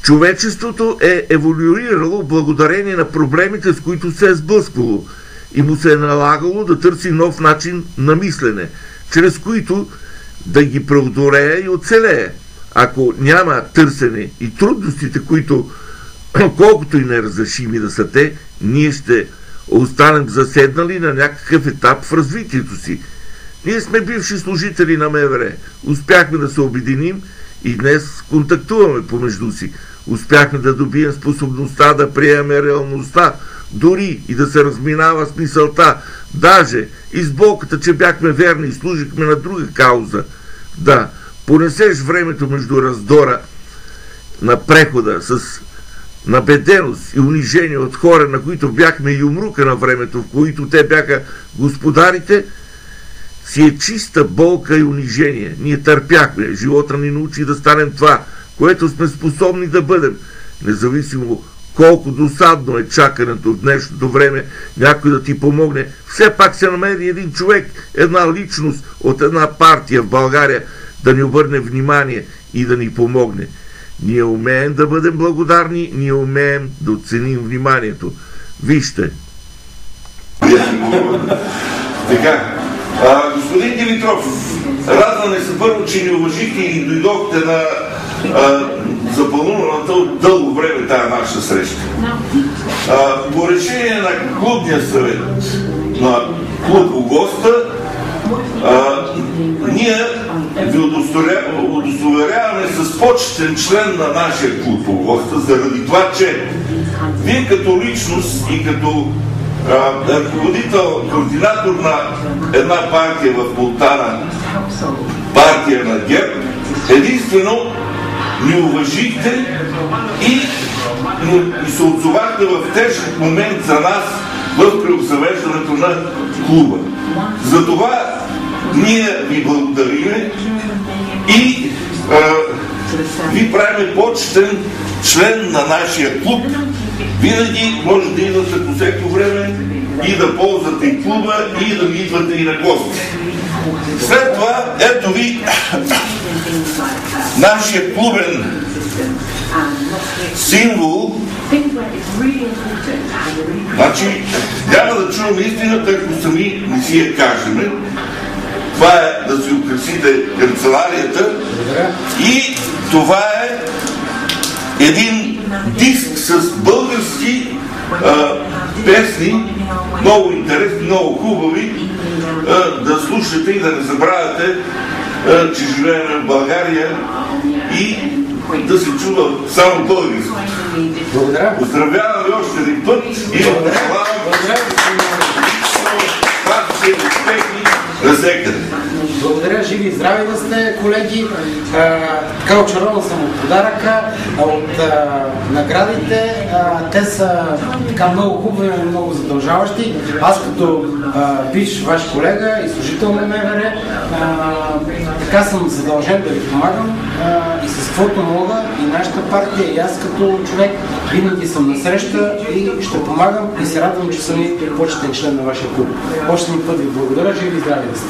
Човечеството е еволюирало благодарение на проблемите, с които се е сблъсквало и му се е налагало да търси нов начин на мислене, чрез които да ги преодолее и оцелее. Ако няма търсене и трудностите, които колкото и неразрешими да са те, ние ще останем заседнали на някакъв етап в развитието си. Ние сме бивши служители на МВР. Успяхме да се обединим и днес контактуваме помежду си. Успяхме да добием способността да приемем реалността, дори и да се разминава с мисълта, даже и с болката, че бяхме верни и служихме на друга кауза. Да понесеш времето между раздора на прехода с набеденост и унижение от хора, на които бяхме юмрука на времето, в които те бяха господарите, си е чиста болка и унижение. Ние търпяхме. Живота ни научи да станем това, което сме способни да бъдем. Независимо колко досадно е чакането в днешното време някой да ти помогне, все пак се намери един човек, една личност от една партия в България да ни обърне внимание и да ни помогне. Ние умеем да бъдем благодарни, ние умеем да оценим вниманието. Вижте. Така, господин Димитров, радваме се първо, че ни уважихте и дойдохте на запълнената от дълго време тая наша среща. По решение на клубния съвет на клуб Огоста, ние ви удостоверяваме с почетен член на нашия клуб Огоста, заради това, че вие като личност и като ръководител, координатор на една партия в Монтана, партия на ГЕРБ, единствено ни уважихте и се отзовахте в тежък момент за нас в преобзавеждането на клуба. Затова ние ви благодариме и ви правим почетен член на нашия клуб. Винаги може да идвате по всяко време и да ползвате и клуба, и да ви идвате и на гости. След това, ето ви нашия клубен символ. Значи, няма да чуваме истината, ако сами не си я кажем. Това е да си украсите канцеларията и това е един диск с български песни, много интересни, много хубави, да слушате и да не забравяте, че живеем в България и да се чува само български. Поздравявам ви още един път и благодаря, живи и здрави да сте, колеги. Така очарован съм от подаръка, от наградите. Те са така много хубави, много задължаващи. Аз като бивш ваш колега и служител на МВР, така съм задължен да ви помагам и с каквото мога, и нашата партия, и аз като човек винаги съм насреща и ще помагам и се радвам, че съм и почетен член на вашия клуб. Още един път ви благодаря, живи и здрави да сте.